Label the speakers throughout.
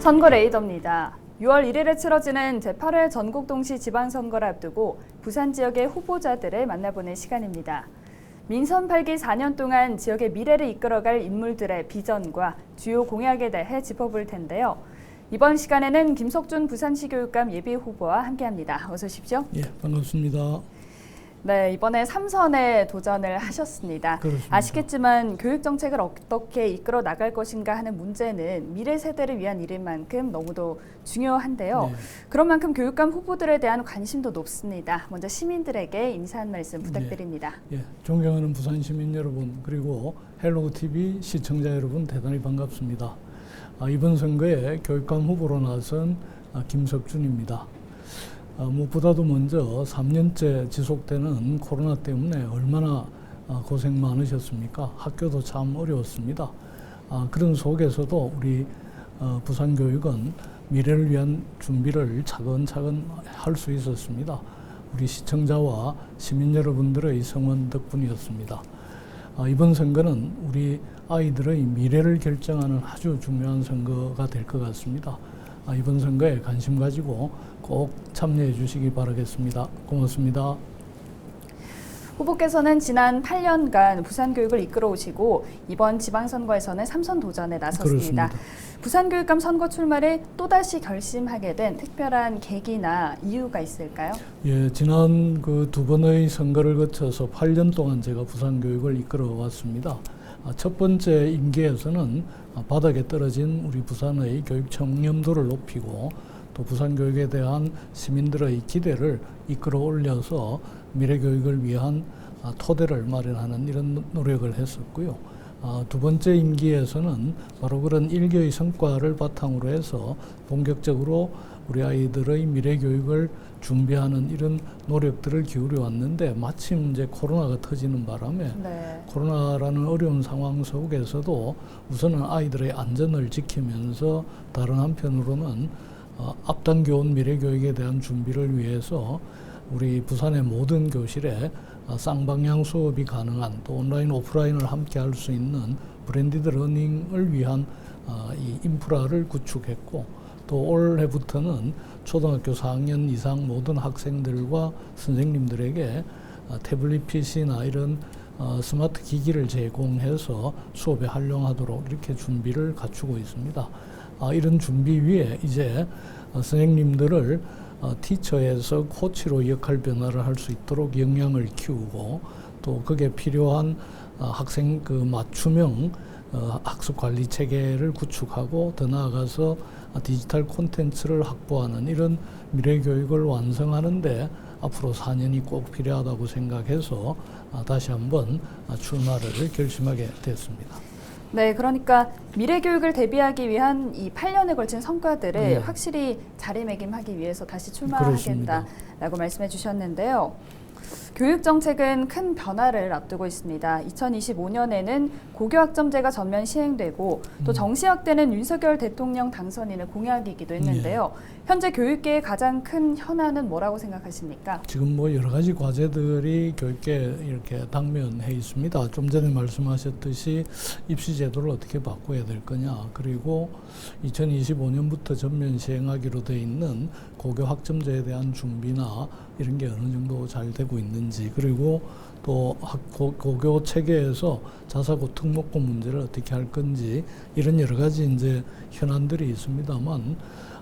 Speaker 1: 선거 레이더입니다. 6월 1일에 치러지는 제8회 전국동시 지방선거를 앞두고 부산 지역의 후보자들을 만나보는 시간입니다. 민선 8기 4년 동안 지역의 미래를 이끌어갈 인물들의 비전과 주요 공약에 대해 짚어볼 텐데요. 이번 시간에는 김석준 부산시 교육감 예비후보와 함께합니다. 어서 오십시오.
Speaker 2: 예, 반갑습니다.
Speaker 1: 네, 이번에 3선에 도전을 하셨습니다.
Speaker 2: 그렇습니다.
Speaker 1: 아시겠지만 교육 정책을 어떻게 이끌어 나갈 것인가 하는 문제는 미래 세대를 위한 일인 만큼 너무도 중요한데요.
Speaker 2: 네.
Speaker 1: 그런 만큼 교육감 후보들에 대한 관심도 높습니다. 먼저 시민들에게 인사 한 말씀 부탁드립니다.
Speaker 2: 예, 존경하는 부산 시민 여러분, 그리고 헬로우 TV 시청자 여러분 대단히 반갑습니다. 이번 선거에 교육감 후보로 나선 김석준입니다. 무엇보다도 먼저 3년째 지속되는 코로나 때문에 얼마나 고생 많으셨습니까? 학교도 참 어려웠습니다. 그런 속에서도 우리 부산교육은 미래를 위한 준비를 차근차근 할 수 있었습니다. 우리 시청자와 시민 여러분들의 성원 덕분이었습니다. 이번 선거는 우리 아이들의 미래를 결정하는 아주 중요한 선거가 될 것 같습니다. 이번 선거에 관심 가지고 꼭 참여해 주시기 바라겠습니다. 고맙습니다.
Speaker 1: 후보께서는 지난 8년간 부산교육을 이끌어 오시고 이번 지방선거에서는 3선 도전에 나섰습니다.
Speaker 2: 그렇습니다.
Speaker 1: 부산교육감 선거 출마를 또다시 결심하게 된 특별한 계기나 이유가 있을까요?
Speaker 2: 예, 지난 그 두 번의 선거를 거쳐서 8년 동안 제가 부산교육을 이끌어 왔습니다. 첫 번째 임기에서는 바닥에 떨어진 우리 부산의 교육 청렴도를 높이고 또 부산 교육에 대한 시민들의 기대를 이끌어 올려서 미래 교육을 위한 토대를 마련하는 이런 노력을 했었고요. 두 번째 임기에서는 바로 그런 일개의 성과를 바탕으로 해서 본격적으로 우리 아이들의 미래 교육을 준비하는 이런 노력들을 기울여 왔는데 마침 이제 코로나가 터지는 바람에 코로나라는 어려운 상황 속에서도 우선은 아이들의 안전을 지키면서 다른 한편으로는 앞당겨온 미래 교육에 대한 준비를 위해서 우리 부산의 모든 교실에 쌍방향 수업이 가능한 또 온라인 오프라인을 함께 할 수 있는 브랜디드 러닝을 위한 이 인프라를 구축했고 또 올해부터는 초등학교 4학년 이상 모든 학생들과 선생님들에게 태블릿 PC나 이런 스마트 기기를 제공해서 수업에 활용하도록 이렇게 준비를 갖추고 있습니다. 이런 준비 위에 이제 선생님들을 티처에서 코치로 역할 변화를 할 수 있도록 역량을 키우고 또 그게 필요한 학생 그 맞춤형 학습 관리 체계를 구축하고 더 나아가서 디지털 콘텐츠를 확보하는 이런 미래 교육을 완성하는데 앞으로 4년이 꼭 필요하다고 생각해서 다시 한번 출마를 결심하게 됐습니다.
Speaker 1: 네, 그러니까 미래 교육을 대비하기 위한 이 8년에 걸친 성과들을 확실히 자리매김하기 위해서 다시 출마하겠다라고 말씀해 주셨는데요. 교육 정책은 큰 변화를 앞두고 있습니다. 2025년에는 고교학점제가 전면 시행되고 또 정시학대는 윤석열 대통령 당선인의 공약이기도 했는데요. 현재 교육계의 가장 큰 현안은 뭐라고 생각하십니까?
Speaker 2: 지금 뭐 여러 가지 과제들이 교육계에 이렇게 당면해 있습니다. 좀 전에 말씀하셨듯이 입시 제도를 어떻게 바꿔야 될 거냐, 그리고 2025년부터 전면 시행하기로 돼 있는 고교 학점제에 대한 준비나 이런 게 어느 정도 잘 되고 있는지, 그리고 또 고교 체계에서 자사고 특목고 문제를 어떻게 할 건지, 이런 여러 가지 이제 현안들이 있습니다만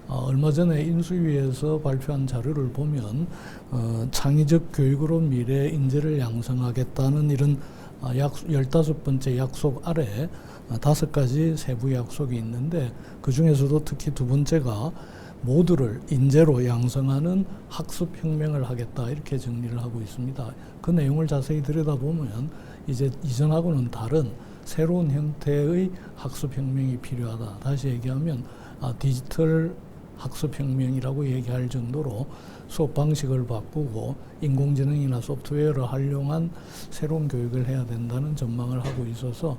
Speaker 2: 얼마 전에 인수위에서 발표한 자료를 보면 창의적 교육으로 미래 인재를 양성하겠다는 이런 15번째 약속 아래 5가지 세부 약속이 있는데 그 중에서도 특히 두 번째가 모두를 인재로 양성하는 학습혁명을 하겠다, 이렇게 정리를 하고 있습니다. 그 내용을 자세히 들여다보면 이제 이전하고는 다른 새로운 형태의 학습혁명이 필요하다. 다시 얘기하면 디지털 학습혁명이라고 얘기할 정도로 수업 방식을 바꾸고 인공지능이나 소프트웨어를 활용한 새로운 교육을 해야 된다는 전망을 하고 있어서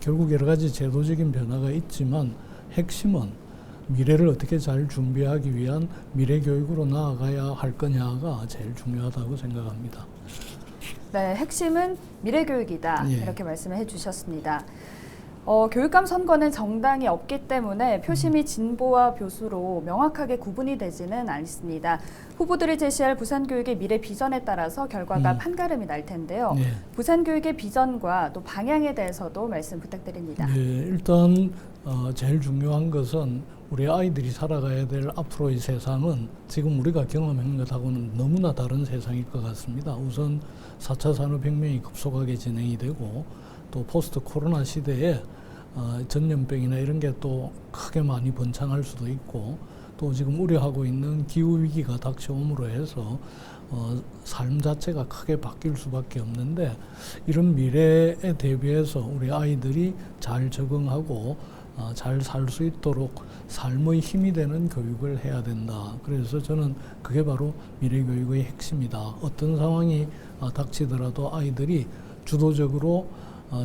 Speaker 2: 결국 여러 가지 제도적인 변화가 있지만 핵심은 미래를 어떻게 잘 준비하기 위한 미래 교육으로 나아가야 할 거냐가 제일 중요하다고 생각합니다.
Speaker 1: 네, 핵심은 미래 교육이다. 이렇게 말씀을 해주셨습니다. 교육감 선거는 정당이 없기 때문에 표심이 진보와 보수로 명확하게 구분이 되지는 않습니다. 후보들이 제시할 부산교육의 미래 비전에 따라서 결과가 판가름이 날 텐데요.
Speaker 2: 네.
Speaker 1: 부산교육의 비전과 또 방향에 대해서도 말씀 부탁드립니다.
Speaker 2: 네, 일단 제일 중요한 것은 우리 아이들이 살아가야 될 앞으로의 세상은 지금 우리가 경험한 것하고는 너무나 다른 세상일 것 같습니다. 우선 4차 산업혁명이 급속하게 진행이 되고 또 포스트 코로나 시대에 전염병이나 이런 게 또 크게 많이 번창할 수도 있고 또 지금 우려하고 있는 기후위기가 닥쳐옴으로 해서 삶 자체가 크게 바뀔 수밖에 없는데 이런 미래에 대비해서 우리 아이들이 잘 적응하고 잘 살 수 있도록 삶의 힘이 되는 교육을 해야 된다. 그래서 저는 그게 바로 미래교육의 핵심이다. 어떤 상황이 닥치더라도 아이들이 주도적으로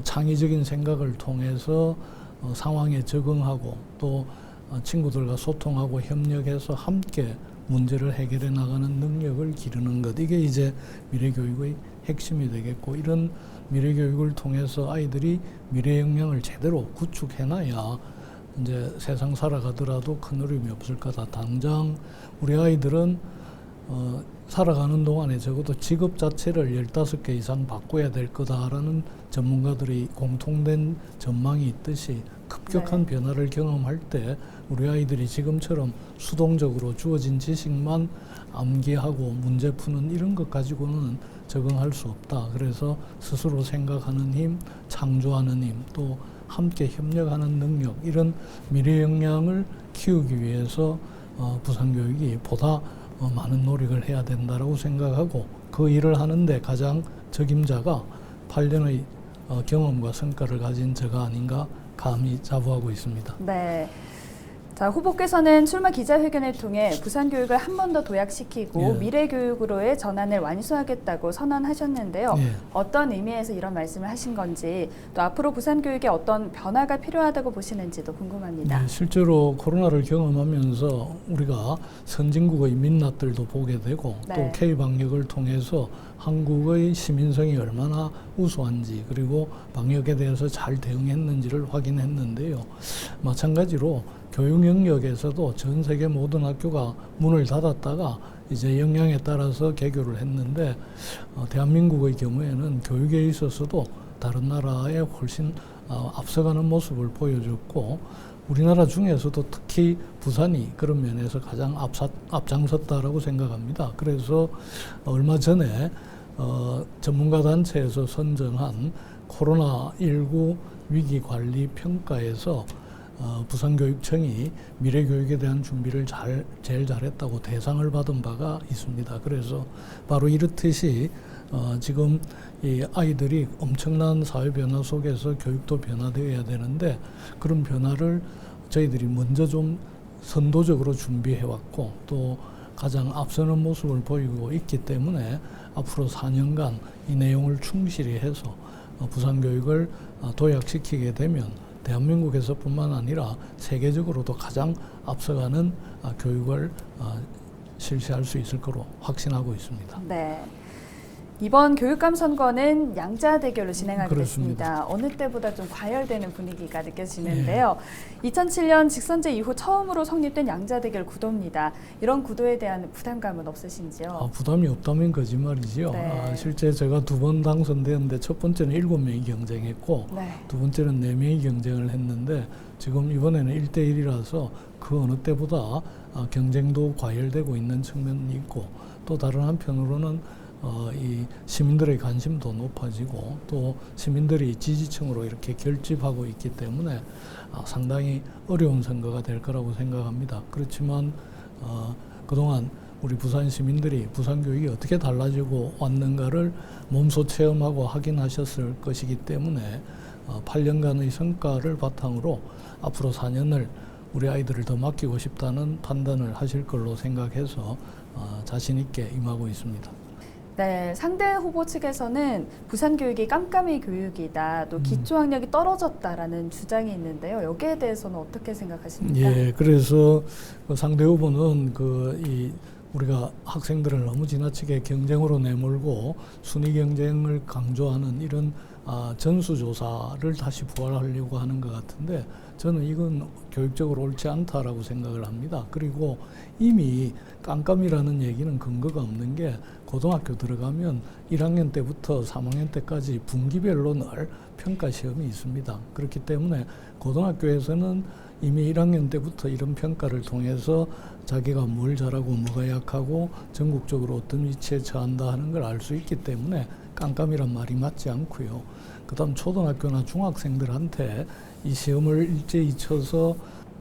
Speaker 2: 창의적인 생각을 통해서 상황에 적응하고 또 친구들과 소통하고 협력해서 함께 문제를 해결해 나가는 능력을 기르는 것. 이게 이제 미래교육의 핵심이 되겠고 이런 미래교육을 통해서 아이들이 미래 역량을 제대로 구축해놔야 이제 세상 살아가더라도 큰 어려움이 없을 거다. 당장 우리 아이들은 살아가는 동안에 적어도 직업 자체를 15개 이상 바꿔야 될 거다라는 전문가들의 공통된 전망이 있듯이 급격한 변화를 경험할 때 우리 아이들이 지금처럼 수동적으로 주어진 지식만 암기하고 문제 푸는 이런 것 가지고는 적응할 수 없다. 그래서 스스로 생각하는 힘, 창조하는 힘, 또 함께 협력하는 능력 이런 미래 역량을 키우기 위해서 부산교육이 보다 많은 노력을 해야 된다라고 생각하고 그 일을 하는데 가장 적임자가 8년의 경험과 성과를 가진 저가 아닌가 감히 자부하고 있습니다.
Speaker 1: 네. 자, 후보께서는 출마 기자회견을 통해 부산교육을 한 번 더 도약시키고
Speaker 2: 예.
Speaker 1: 미래교육으로의 전환을 완수하겠다고 선언하셨는데요.
Speaker 2: 예.
Speaker 1: 어떤 의미에서 이런 말씀을 하신 건지 또 앞으로 부산교육에 어떤 변화가 필요하다고 보시는지도 궁금합니다.
Speaker 2: 네, 실제로 코로나를 경험하면서 우리가 선진국의 민낯들도 보게 되고
Speaker 1: 네.
Speaker 2: 또 K-방역을 통해서 한국의 시민성이 얼마나 우수한지 그리고 방역에 대해서 잘 대응했는지를 확인했는데요. 마찬가지로 교육 영역에서도 전 세계 모든 학교가 문을 닫았다가 이제 역량에 따라서 개교를 했는데 대한민국의 경우에는 교육에 있어서도 다른 나라에 훨씬 앞서가는 모습을 보여줬고 우리나라 중에서도 특히 부산이 그런 면에서 가장 앞장섰다라고 생각합니다. 그래서 얼마 전에 전문가 단체에서 선정한 코로나19 위기관리 평가에서 부산교육청이 미래교육에 대한 준비를 제일 잘했다고 대상을 받은 바가 있습니다. 그래서 바로 이렇듯이 지금 이 아이들이 엄청난 사회 변화 속에서 교육도 변화되어야 되는데 그런 변화를 저희들이 먼저 좀 선도적으로 준비해왔고 또 가장 앞서는 모습을 보이고 있기 때문에 앞으로 4년간 이 내용을 충실히 해서 부산교육을 도약시키게 되면 대한민국에서뿐만 아니라 세계적으로도 가장 앞서가는 교육을 실시할 수 있을 거로 확신하고 있습니다.
Speaker 1: 네. 이번 교육감 선거는 양자 대결로 진행하게
Speaker 2: 그렇습니다.
Speaker 1: 됐습니다. 어느 때보다 좀 과열되는 분위기가 느껴지는데요. 2007년 직선제 이후 처음으로 성립된 양자 대결 구도입니다. 이런 구도에 대한 부담감은 없으신지요?
Speaker 2: 부담이 없다면 거짓말이지요.
Speaker 1: 네.
Speaker 2: 실제 제가 2번 당선되었는데 첫 번째는 7명이 경쟁했고
Speaker 1: 네.
Speaker 2: 두 번째는 4명이 경쟁을 했는데 지금 이번에는 1대1이라서 그 어느 때보다 경쟁도 과열되고 있는 측면이 있고 또 다른 한편으로는 이 시민들의 관심도 높아지고 또 시민들이 지지층으로 이렇게 결집하고 있기 때문에 상당히 어려운 선거가 될 거라고 생각합니다. 그렇지만 그동안 우리 부산 시민들이 부산 교육이 어떻게 달라지고 왔는가를 몸소 체험하고 확인하셨을 것이기 때문에 8년간의 성과를 바탕으로 앞으로 4년을 우리 아이들을 더 맡기고 싶다는 판단을 하실 걸로 생각해서 자신 있게 임하고 있습니다.
Speaker 1: 네, 상대 후보 측에서는 부산 교육이 깜깜이 교육이다, 또 기초학력이 떨어졌다라는 주장이 있는데요. 여기에 대해서는 어떻게 생각하십니까?
Speaker 2: 예, 그래서 상대 후보는 우리가 학생들을 너무 지나치게 경쟁으로 내몰고 순위 경쟁을 강조하는 이런 전수조사를 다시 부활하려고 하는 것 같은데 저는 이건 교육적으로 옳지 않다라고 생각을 합니다. 그리고 이미 깜깜이라는 얘기는 근거가 없는 게 고등학교 들어가면 1학년 때부터 3학년 때까지 분기별로 늘 평가 시험이 있습니다. 그렇기 때문에 고등학교에서는 이미 1학년 때부터 이런 평가를 통해서 자기가 뭘 잘하고 뭐가 약하고 전국적으로 어떤 위치에 처한다 하는 걸 알 수 있기 때문에 깜깜이란 말이 맞지 않고요. 그다음 초등학교나 중학생들한테 이 시험을 일제히 쳐서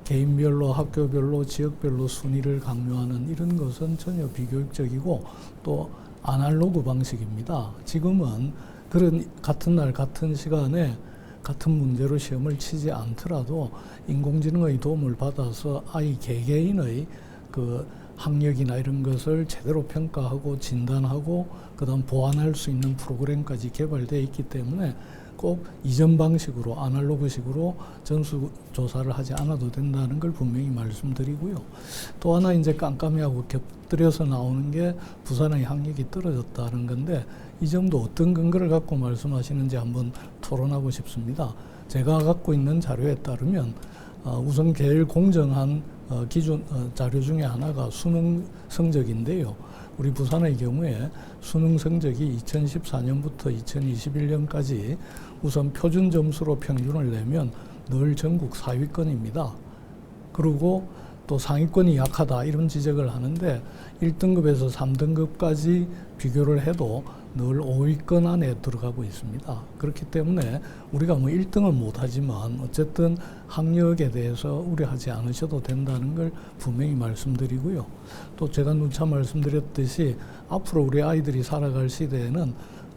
Speaker 2: 개인별로 학교별로 지역별로 순위를 강요하는 이런 것은 전혀 비교육적이고 또 아날로그 방식입니다. 지금은 그런 같은 날 같은 시간에 같은 문제로 시험을 치지 않더라도 인공지능의 도움을 받아서 아이 개개인의 그 학력이나 이런 것을 제대로 평가하고 진단하고 그다음 보완할 수 있는 프로그램까지 개발되어 있기 때문에 꼭 이전 방식으로 아날로그식으로 전수조사를 하지 않아도 된다는 걸 분명히 말씀드리고요. 또 하나 이제 깜깜이하고 곁들여서 나오는 게 부산의 학력이 떨어졌다는 건데 이 점도 어떤 근거를 갖고 말씀하시는지 한번 토론하고 싶습니다. 제가 갖고 있는 자료에 따르면 우선 제일 공정한 기준 자료 중에 하나가 수능 성적인데요. 우리 부산의 경우에 수능 성적이 2014년부터 2021년까지 우선 표준 점수로 평균을 내면 늘 전국 4위권입니다. 그리고 또 상위권이 약하다 이런 지적을 하는데 1등급에서 3등급까지 비교를 해도 늘 5위권 안에 들어가고 있습니다. 그렇기 때문에 우리가 뭐 1등은 못하지만 어쨌든 학력에 대해서 우려하지 않으셔도 된다는 걸 분명히 말씀드리고요. 또 제가 누차 말씀드렸듯이 앞으로 우리 아이들이 살아갈 시대에는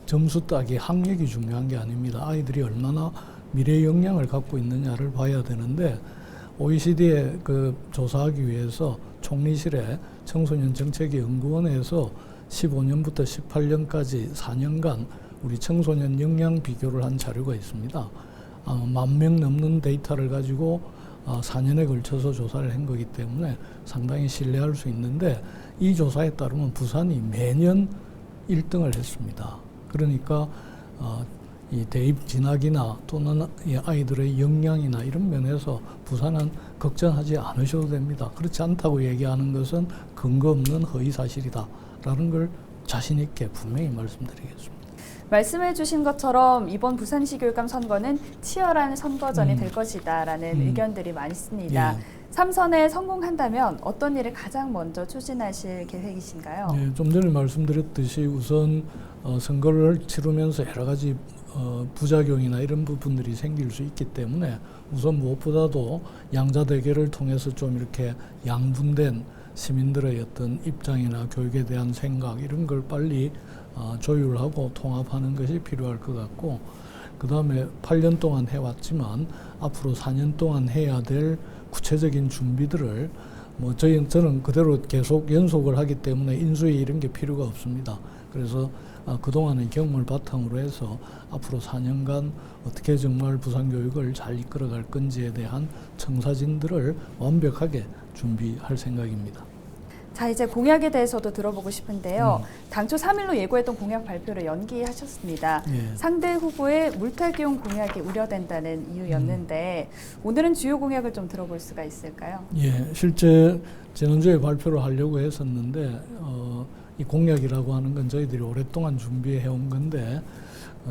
Speaker 2: 점수 따기 학력이 중요한 게 아닙니다. 아이들이 얼마나 미래 역량을 갖고 있느냐를 봐야 되는데 OECD에 그 조사하기 위해서 총리실에 청소년 정책위 연구원에서 15년부터 18년까지 4년간 우리 청소년 역량 비교를 한 자료가 있습니다. 10,000명 넘는 데이터를 가지고 4년에 걸쳐서 조사를 한 거기 때문에 상당히 신뢰할 수 있는데 이 조사에 따르면 부산이 매년 1등을 했습니다. 그러니까 이 대입 진학이나 또는 이 아이들의 역량이나 이런 면에서 부산은 걱정하지 않으셔도 됩니다. 그렇지 않다고 얘기하는 것은 근거 없는 허위 사실이다라는 걸 자신 있게 분명히 말씀드리겠습니다.
Speaker 1: 말씀해 주신 것처럼 이번 부산시 교육감 선거는 치열한 선거전이 될 것이다라는 의견들이 많습니다. 3선에 성공한다면 어떤 일을 가장 먼저 추진하실 계획이신가요?
Speaker 2: 네, 좀 전에 말씀드렸듯이 우선 선거를 치르면서 여러 가지 부작용이나 이런 부분들이 생길 수 있기 때문에 우선 무엇보다도 양자 대결을 통해서 좀 이렇게 양분된 시민들의 어떤 입장이나 교육에 대한 생각 이런 걸 빨리 조율하고 통합하는 것이 필요할 것 같고 그 다음에 8년 동안 해왔지만 앞으로 4년 동안 해야 될 구체적인 준비들을 저는 그대로 계속 연속을 하기 때문에 인수위 이런 게 필요가 없습니다. 그래서 그동안의 경험을 바탕으로 해서 앞으로 4년간 어떻게 정말 부산 교육을 잘 이끌어갈 건지에 대한 청사진들을 완벽하게 준비할 생각입니다.
Speaker 1: 자, 이제 공약에 대해서도 들어보고 싶은데요. 당초 3일로 예고했던 공약 발표를 연기하셨습니다.
Speaker 2: 예.
Speaker 1: 상대 후보의 물타기용 공약이 우려된다는 이유였는데 오늘은 주요 공약을 좀 들어볼 수가 있을까요?
Speaker 2: 예, 실제 지난주에 발표를 하려고 했었는데 이 공약이라고 하는 건 저희들이 오랫동안 준비해온 건데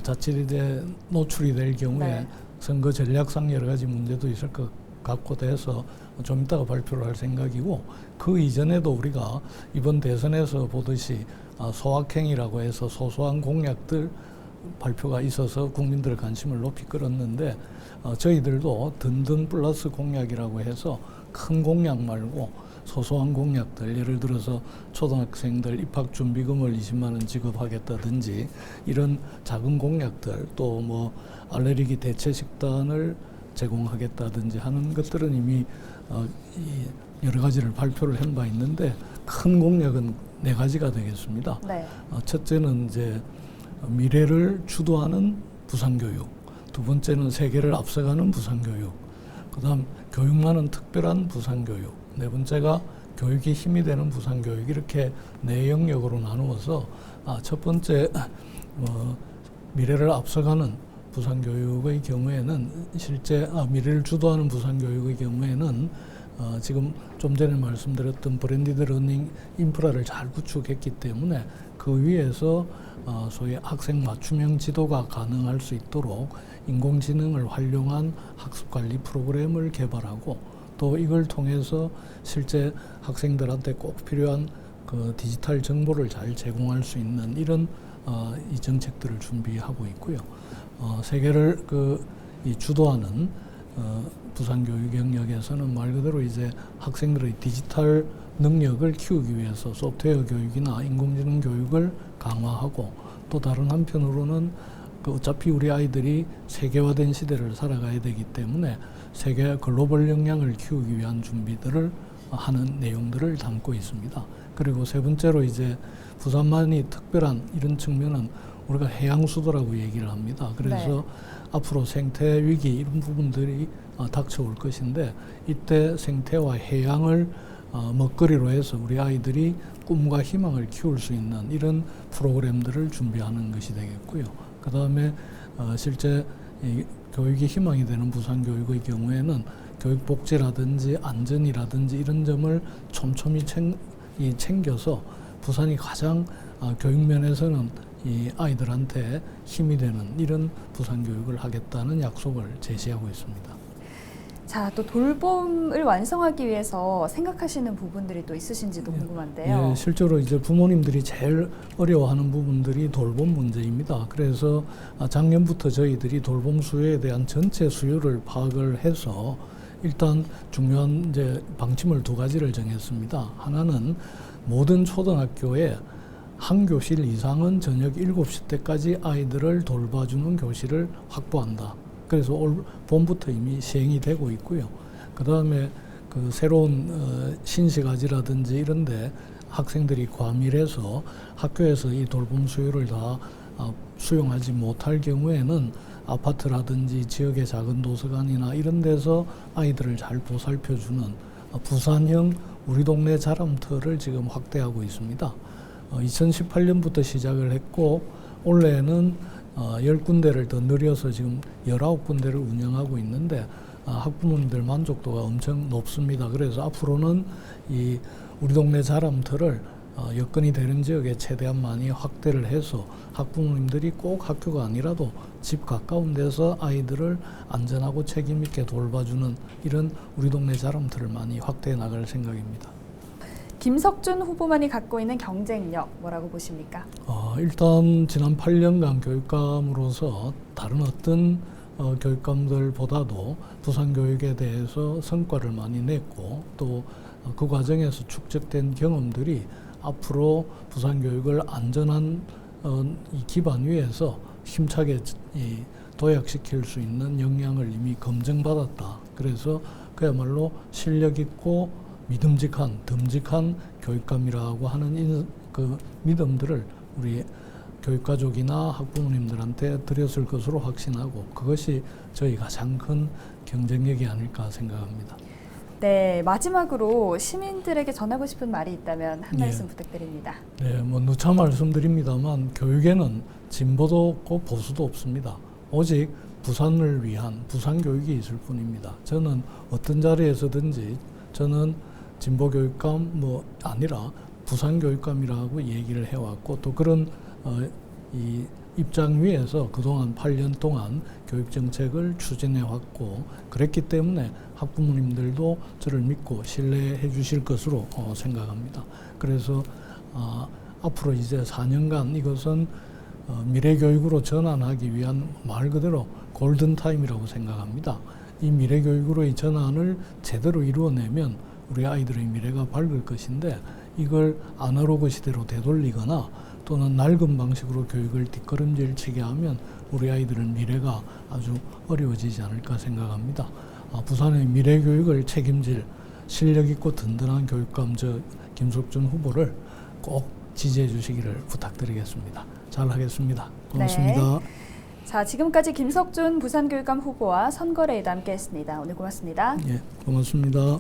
Speaker 2: 자칫 이제 노출이 될 경우에
Speaker 1: 네.
Speaker 2: 선거 전략상 여러 가지 문제도 있을 것 같고 돼서 좀 이따가 발표를 할 생각이고 그 이전에도 우리가 이번 대선에서 보듯이 소확행이라고 해서 소소한 공약들 발표가 있어서 국민들 관심을 높이 끌었는데 저희들도 든든 플러스 공약이라고 해서 큰 공약 말고 소소한 공약들 예를 들어서 초등학생들 입학준비금을 20만 원 지급하겠다든지 이런 작은 공약들 또 뭐 알레르기 대체 식단을 제공하겠다든지 하는 것들은 이미 여러 가지를 발표를 한 바 있는데 큰 공약은 4가지가 되겠습니다.
Speaker 1: 네.
Speaker 2: 첫째는 이제 미래를 주도하는 부산교육, 두 번째는 세계를 앞서가는 부산교육, 그다음 교육만은 특별한 부산교육, 네 번째가 교육이 힘이 되는 부산교육 이렇게 4영역으로 나누어서 첫 번째 미래를 앞서가는 부산교육의 경우에는 실제 미래를 주도하는 부산교육의 경우에는 지금 좀 전에 말씀드렸던 브랜디드 러닝 인프라를 잘 구축했기 때문에 그 위에서 소위 학생 맞춤형 지도가 가능할 수 있도록 인공지능을 활용한 학습관리 프로그램을 개발하고 또 이걸 통해서 실제 학생들한테 꼭 필요한 그 디지털 정보를 잘 제공할 수 있는 이런 이 정책들을 준비하고 있고요. 세계를 이 주도하는 부산교육 영역에서는 말 그대로 이제 학생들의 디지털 능력을 키우기 위해서 소프트웨어 교육이나 인공지능 교육을 강화하고 또 다른 한편으로는 어차피 우리 아이들이 세계화된 시대를 살아가야 되기 때문에 세계 글로벌 역량을 키우기 위한 준비들을 하는 내용들을 담고 있습니다. 그리고 세 번째로 이제 부산만이 특별한 이런 측면은 우리가 해양수도라고 얘기를 합니다. 그래서
Speaker 1: 네.
Speaker 2: 앞으로 생태 위기 이런 부분들이 닥쳐올 것인데 이때 생태와 해양을 먹거리로 해서 우리 아이들이 꿈과 희망을 키울 수 있는 이런 프로그램들을 준비하는 것이 되겠고요. 그 다음에 실제 이 교육이 희망이 되는 부산교육의 경우에는 교육복지라든지 안전이라든지 이런 점을 촘촘히 챙겨서 부산이 가장 교육면에서는 이 아이들한테 힘이 되는 이런 부산교육을 하겠다는 약속을 제시하고 있습니다.
Speaker 1: 자, 또 돌봄을 완성하기 위해서 생각하시는 부분들이 또 있으신지도 궁금한데요.
Speaker 2: 예, 실제로 이제 부모님들이 제일 어려워하는 부분들이 돌봄 문제입니다. 그래서 작년부터 저희들이 돌봄 수요에 대한 전체 수요를 파악을 해서 일단 중요한 이제 방침을 두 가지를 정했습니다. 하나는 모든 초등학교에 한 교실 이상은 저녁 7시 때까지 아이들을 돌봐주는 교실을 확보한다. 그래서 올 봄부터 이미 시행이 되고 있고요. 그 다음에 그 새로운 신시가지라든지 이런데 학생들이 과밀해서 학교에서 이 돌봄 수요를 다 수용하지 못할 경우에는 아파트라든지 지역의 작은 도서관이나 이런 데서 아이들을 잘 보살펴주는 부산형 우리 동네 자람터를 지금 확대하고 있습니다. 2018년부터 시작을 했고 올해는 10군데를 더 늘려서 지금 19군데를 운영하고 있는데 학부모님들 만족도가 엄청 높습니다. 그래서 앞으로는 이 우리 동네 자람터를 여건이 되는 지역에 최대한 많이 확대를 해서 학부모님들이 꼭 학교가 아니라도 집 가까운 데서 아이들을 안전하고 책임 있게 돌봐주는 이런 우리 동네 자람터를 많이 확대해 나갈 생각입니다.
Speaker 1: 김석준 후보만이 갖고 있는 경쟁력 뭐라고 보십니까?
Speaker 2: 일단 지난 8년간 교육감으로서 다른 어떤 교육감들보다도 부산교육에 대해서 성과를 많이 냈고 또 그 과정에서 축적된 경험들이 앞으로 부산교육을 안전한 이 기반 위에서 힘차게 도약시킬 수 있는 역량을 이미 검증받았다. 그래서 그야말로 실력 있고 믿음직한, 듬직한 교육감이라고 하는 그 믿음들을 우리 교육가족이나 학부모님들한테 드렸을 것으로 확신하고 그것이 저희 가장 큰 경쟁력이 아닐까 생각합니다.
Speaker 1: 네, 마지막으로 시민들에게 전하고 싶은 말이 있다면 한 말씀 부탁드립니다.
Speaker 2: 네, 누차 말씀드립니다만 교육에는 진보도 없고 보수도 없습니다. 오직 부산을 위한 부산교육이 있을 뿐입니다. 저는 어떤 자리에서든지 저는 진보교육감 아니라 부산교육감이라고 얘기를 해왔고 또 그런 이 입장 위에서 그동안 8년 동안 교육정책을 추진해왔고 그랬기 때문에 학부모님들도 저를 믿고 신뢰해 주실 것으로 생각합니다. 그래서 앞으로 이제 4년간 이것은 미래교육으로 전환하기 위한 말 그대로 골든타임이라고 생각합니다. 이 미래교육으로의 전환을 제대로 이루어내면 우리 아이들의 미래가 밝을 것인데 이걸 아날로그 시대로 되돌리거나 또는 낡은 방식으로 교육을 뒷걸음질 치게 하면 우리 아이들의 미래가 아주 어려워지지 않을까 생각합니다. 부산의 미래교육을 책임질 실력 있고 든든한 교육감 김석준 후보를 꼭 지지해 주시기를 부탁드리겠습니다. 잘 하겠습니다. 고맙습니다.
Speaker 1: 네. 자, 지금까지 김석준 부산교육감 후보와 선거레이더 함께했습니다. 오늘 고맙습니다.
Speaker 2: 예, 고맙습니다.